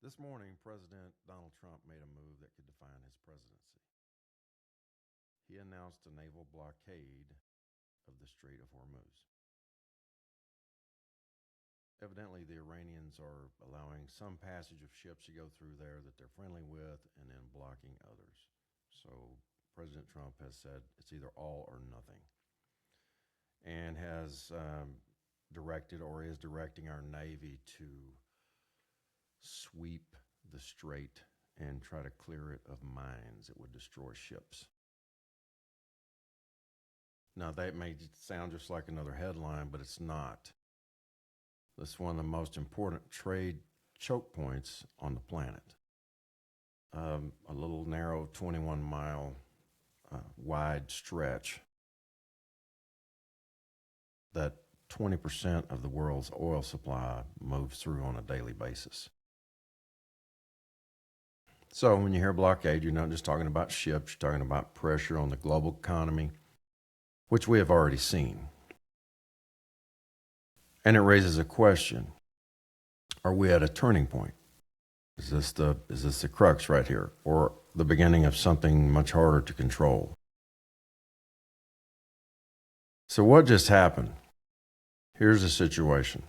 This morning, President Donald Trump made a move that could define his presidency. He announced a naval blockade of the Strait of Hormuz. Evidently, the Iranians are allowing some passage of ships to go through there that they're friendly with and then blocking others. So President Trump has said it's either all or nothing, and has directed or is directing our Navy to sweep the strait and try to clear it of mines that would destroy ships. Now, that may sound just like another headline, but it's not. This is one of the most important trade choke points on the planet. A little narrow 21-mile wide stretch that 20% of the world's oil supply moves through on a daily basis. So when you hear blockade, you're not just talking about ships, you're talking about pressure on the global economy, which we have already seen. And it raises a question. Are we at a turning point? Is this the crux right here, or the beginning of something much harder to control? So what just happened? Here's the situation.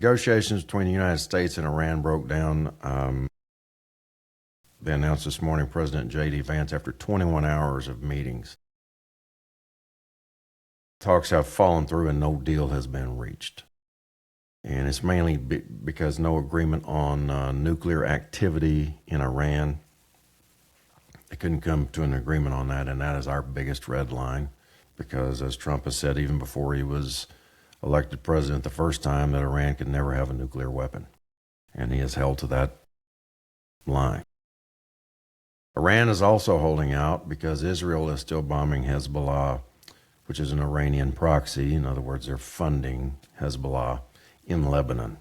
Negotiations between the United States and Iran broke down. They announced this morning President J.D. Vance after 21 hours of meetings. Talks have fallen through and no deal has been reached. And it's mainly because no agreement on nuclear activity in Iran. They couldn't come to an agreement on that, and that is our biggest red line, because as Trump has said even before he was elected president the first time, that Iran could never have a nuclear weapon. And he has held to that line. Iran is also holding out because Israel is still bombing Hezbollah, which is an Iranian proxy. In other words, they're funding Hezbollah in Lebanon.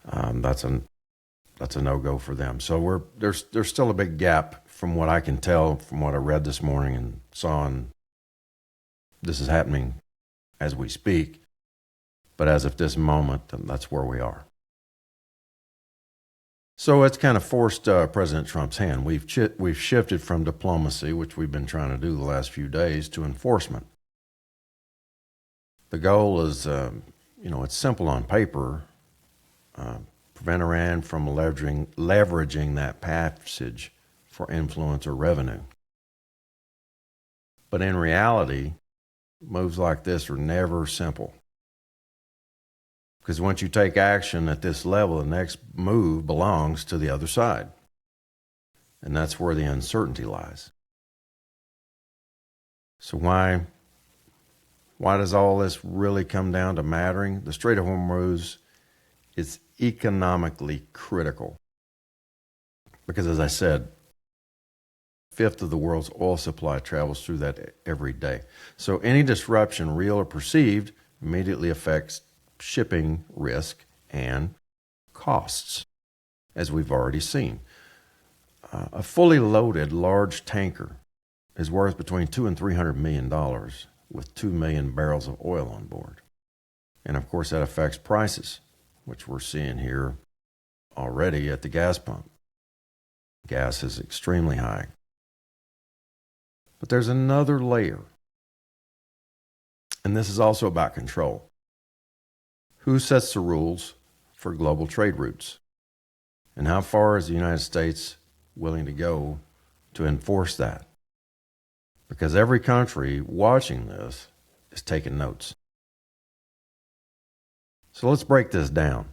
That's a no-go for them. So there's still a big gap from what I can tell, from what I read this morning and saw, and this is happening as we speak. But as of this moment, that's where we are. So it's kind of forced President Trump's hand. We've shifted from diplomacy, which we've been trying to do the last few days, to enforcement. The goal is, it's simple on paper, prevent Iran from leveraging that passage for influence or revenue. But in reality, moves like this are never simple. Because once you take action at this level, the next move belongs to the other side. And that's where the uncertainty lies. So why does all this really come down to mattering? The Strait of Hormuz is economically critical. Because as I said, a fifth of the world's oil supply travels through that every day. So any disruption, real or perceived, immediately affects shipping risk and costs, as we've already seen. A fully loaded large tanker is worth between $200 and $300 million with 2 million barrels of oil on board. And of course that affects prices, which we're seeing here already at the gas pump. Gas is extremely high. But there's another layer, and this is also about control. Who sets the rules for global trade routes? And how far is the United States willing to go to enforce that? Because every country watching this is taking notes. So let's break this down.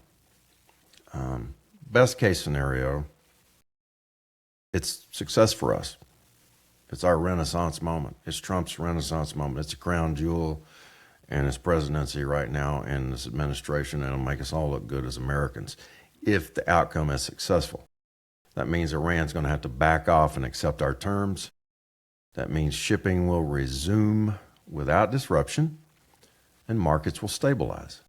Best case scenario, it's success for us. It's our Renaissance moment. It's Trump's Renaissance moment. It's a crown jewel in his presidency right now, and this administration, and it'll make us all look good as Americans if the outcome is successful. That means Iran's going to have to back off and accept our terms. That means shipping will resume without disruption, and markets will stabilize.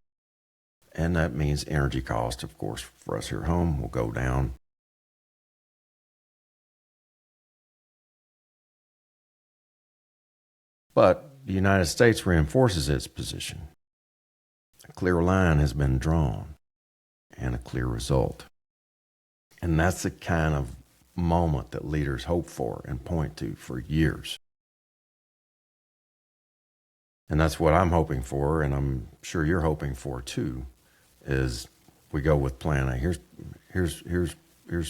And that means energy cost, of course, for us here at home will go down. But the United States reinforces its position. A clear line has been drawn, and a clear result. And that's the kind of moment that leaders hope for and point to for years. And that's what I'm hoping for, and I'm sure you're hoping for too, is we go with plan A. Here's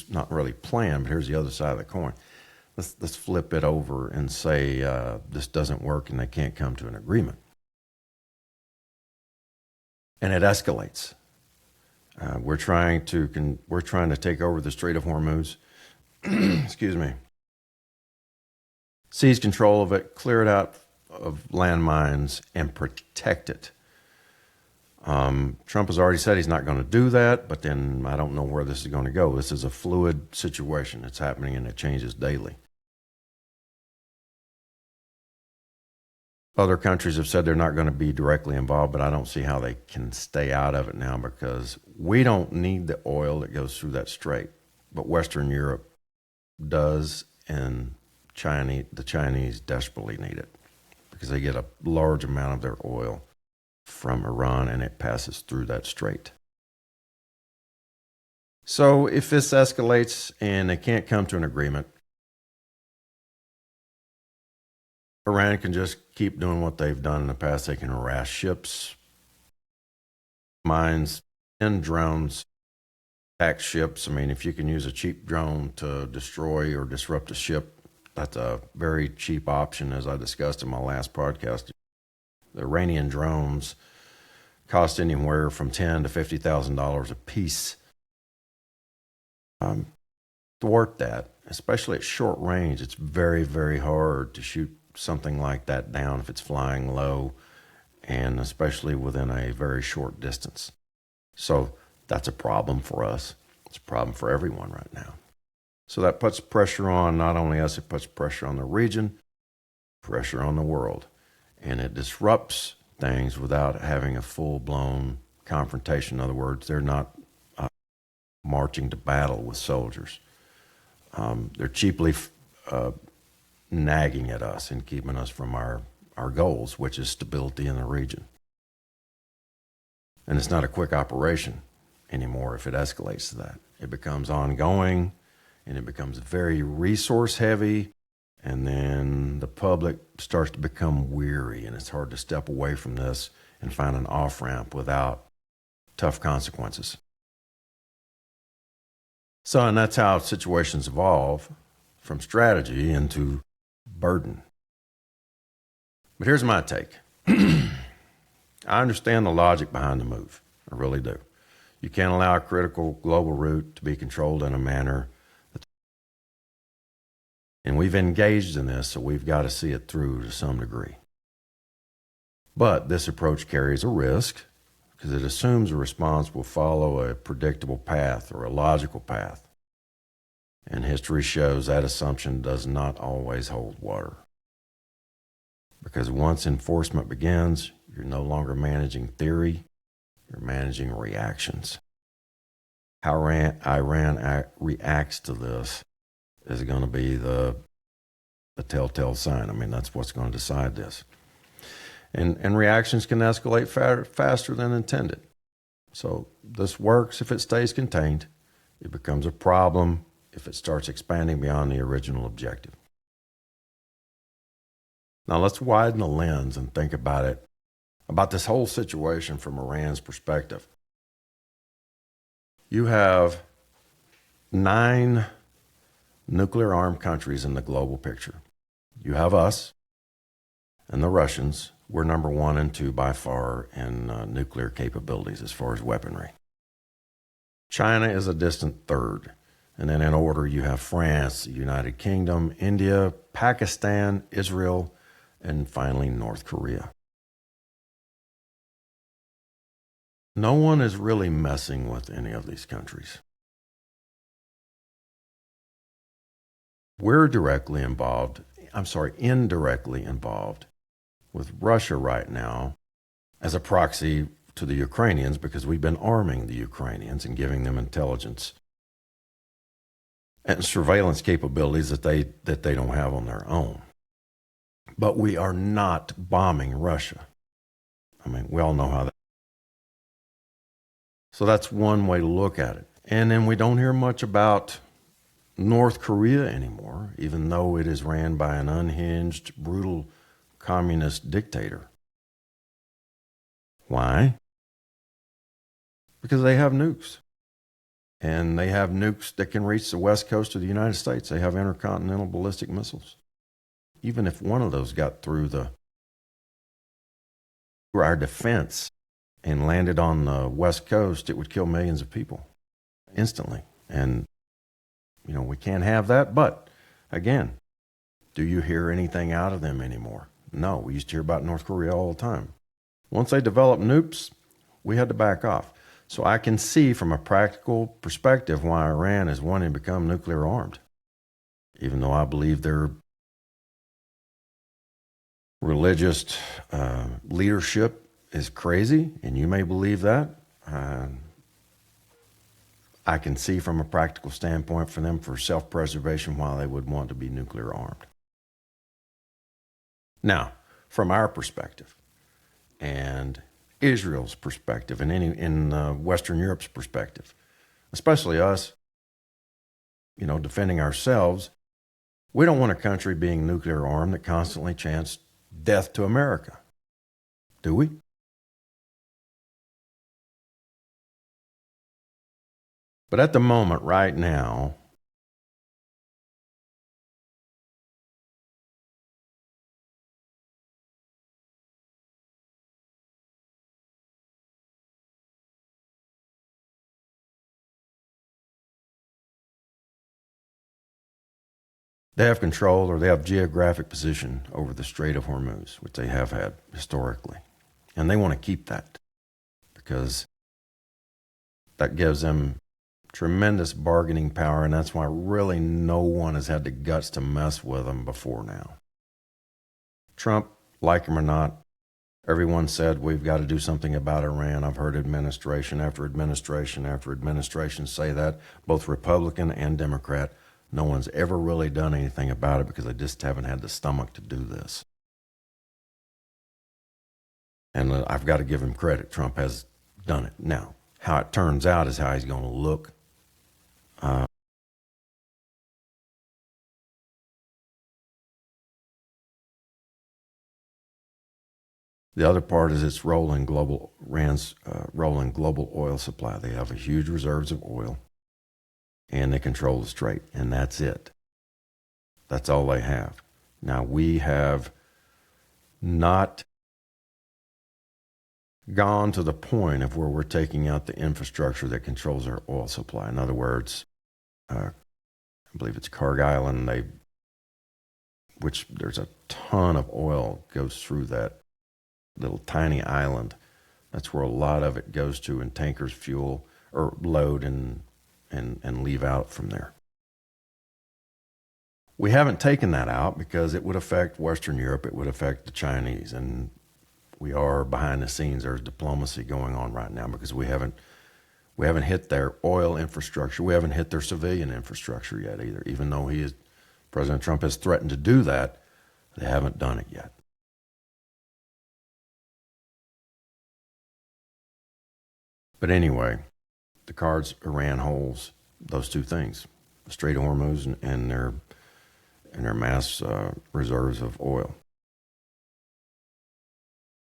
not really plan, but here's the other side of the coin. Let's flip it over and say this doesn't work and they can't come to an agreement. And it escalates. We're trying to take over the Strait of Hormuz. Excuse me. Seize control of it, clear it out of landmines, and protect it. Trump has already said he's not going to do that, but then I don't know where this is going to go. This is a fluid situation. It's happening and it changes daily. Other countries have said they're not going to be directly involved, but I don't see how they can stay out of it now because we don't need the oil that goes through that strait, but Western Europe does, and the Chinese desperately need it because they get a large amount of their oil from Iran and it passes through that strait. So if this escalates and they can't come to an agreement, Iran can just keep doing what they've done in the past. They can harass ships, mines, and drones, attack ships. I mean, if you can use a cheap drone to destroy or disrupt a ship, that's a very cheap option, as I discussed in my last podcast. The Iranian drones cost anywhere from $10,000 to $50,000 a piece. Thwart that, especially at short range. It's very, very hard to shoot something like that down if it's flying low, and especially within a very short distance. So that's a problem for us. It's a problem for everyone right now. So that puts pressure on not only us, it puts pressure on the region, pressure on the world, and it disrupts things without having a full-blown confrontation. In other words, they're not marching to battle with soldiers. They're cheaply nagging at us and keeping us from our goals, which is stability in the region. And it's not a quick operation anymore if it escalates to that. It becomes ongoing and it becomes very resource heavy, and then the public starts to become weary and it's hard to step away from this and find an off-ramp without tough consequences. So, and that's how situations evolve from strategy into burden. But here's my take. I understand the logic behind the move. I really do. You can't allow a critical global route to be controlled in a manner and we've engaged in this, so we've got to see it through to some degree. But this approach carries a risk because it assumes a response will follow a predictable path or a logical path. And history shows that assumption does not always hold water. Because once enforcement begins, you're no longer managing theory, you're managing reactions. How Iran reacts to this is going to be the telltale sign. I mean, that's what's going to decide this. And reactions can escalate faster than intended. So this works if it stays contained. It becomes a problem if it starts expanding beyond the original objective. Now let's widen the lens and think about this whole situation from Iran's perspective. You have 9 nuclear-armed countries in the global picture. You have us and the Russians. We're number 1 and 2 by far in nuclear capabilities as far as weaponry. China is a distant third. And then in order, you have France, the United Kingdom, India, Pakistan, Israel, and finally North Korea. No one is really messing with any of these countries. We're indirectly involved with Russia right now as a proxy to the Ukrainians because we've been arming the Ukrainians and giving them intelligence and surveillance capabilities that they don't have on their own. But we are not bombing Russia. I mean, we all know how that. So that's one way to look at it. And then we don't hear much about North Korea anymore, even though it is ran by an unhinged, brutal communist dictator. Why? Because they have nukes. And they have nukes that can reach the west coast of the United States. They have intercontinental ballistic missiles. Even if one of those got through our defense and landed on the west coast, it would kill millions of people instantly. And, we can't have that. But, again, do you hear anything out of them anymore? No, we used to hear about North Korea all the time. Once they developed nukes, we had to back off. So I can see from a practical perspective why Iran is wanting to become nuclear armed, even though I believe their religious leadership is crazy, and you may believe that. I can see from a practical standpoint for them, for self-preservation, why they would want to be nuclear armed. Now, from our perspective, and Israel's perspective, and in Western Europe's perspective, especially us, defending ourselves, we don't want a country being nuclear armed that constantly chants death to America, do we? But at the moment, right now, they have control, or they have geographic position over the Strait of Hormuz, which they have had historically. And they want to keep that because that gives them tremendous bargaining power, and that's why really no one has had the guts to mess with them before now. Trump, like him or not, everyone said we've got to do something about Iran. I've heard administration after administration after administration say that, both Republican and Democrat. No one's ever really done anything about it because they just haven't had the stomach to do this. And I've got to give him credit. Trump has done it. Now, how it turns out is how he's going to look. The other part is its role in Iran's role in global oil supply. They have a huge reserves of oil, and they control the strait, and that's it. That's all they have. Now, we have not gone to the point of where we're taking out the infrastructure that controls our oil supply. In other words, I believe it's Carg Island, which there's a ton of oil goes through that little tiny island. That's where a lot of it goes to, and tankers fuel or load and leave out from there. We haven't taken that out because it would affect Western Europe, it would affect the Chinese, and we are behind the scenes. There's diplomacy going on right now because we haven't hit their oil infrastructure. We haven't hit their civilian infrastructure yet either. Even though President Trump has threatened to do that, they haven't done it yet. But anyway, the cards Iran holds those two things: the Strait of Hormuz and their mass reserves of oil.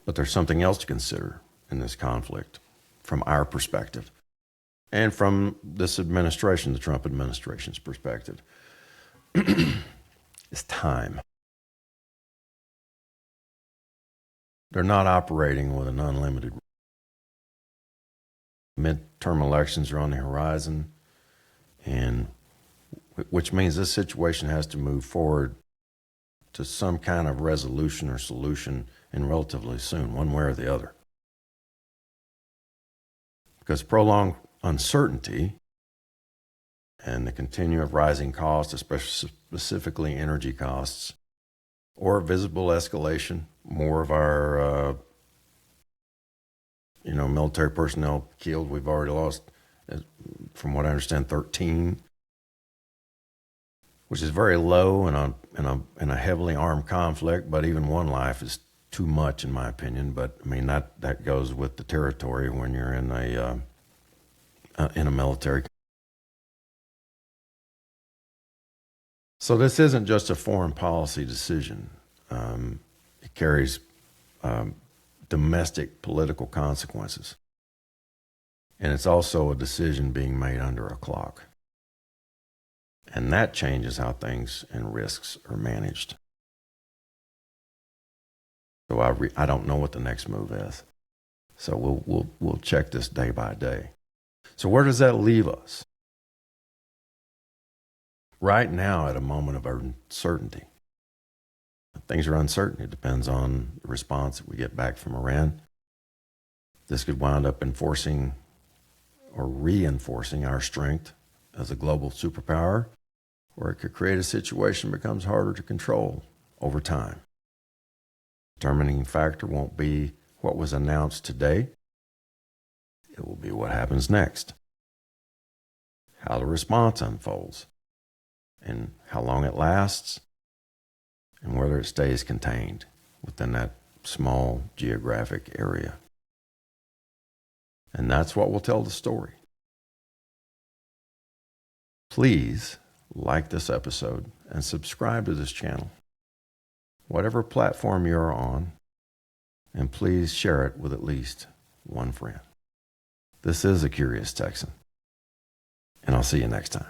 But there's something else to consider in this conflict from our perspective and from this administration, the Trump administration's perspective. It's time. They're not operating with an unlimited. Midterm elections are on the horizon, and which means this situation has to move forward to some kind of resolution or solution and relatively soon, one way or the other. Because prolonged uncertainty and the continuum of rising costs, especially specifically energy costs, or visible escalation, more of our military personnel killed. We've already lost, from what I understand, 13, which is very low in a heavily armed conflict. But even one life is too much, in my opinion. But I mean that goes with the territory when you're in a military So this isn't just a foreign policy decision. It carries domestic political consequences. And it's also a decision being made under a clock. And that changes how things and risks are managed. So I don't know what the next move is. So we'll check this day by day. So where does that leave us? Right now, at a moment of uncertainty. Things are uncertain. It depends on the response that we get back from Iran. This could wind up enforcing or reinforcing our strength as a global superpower, or it could create a situation that becomes harder to control over time. The determining factor won't be what was announced today. It will be what happens next, how the response unfolds, and how long it lasts, and whether it stays contained within that small geographic area. And that's what will tell the story. Please like this episode and subscribe to this channel, whatever platform you're on, and please share it with at least one friend. This is A Curious Texan, and I'll see you next time.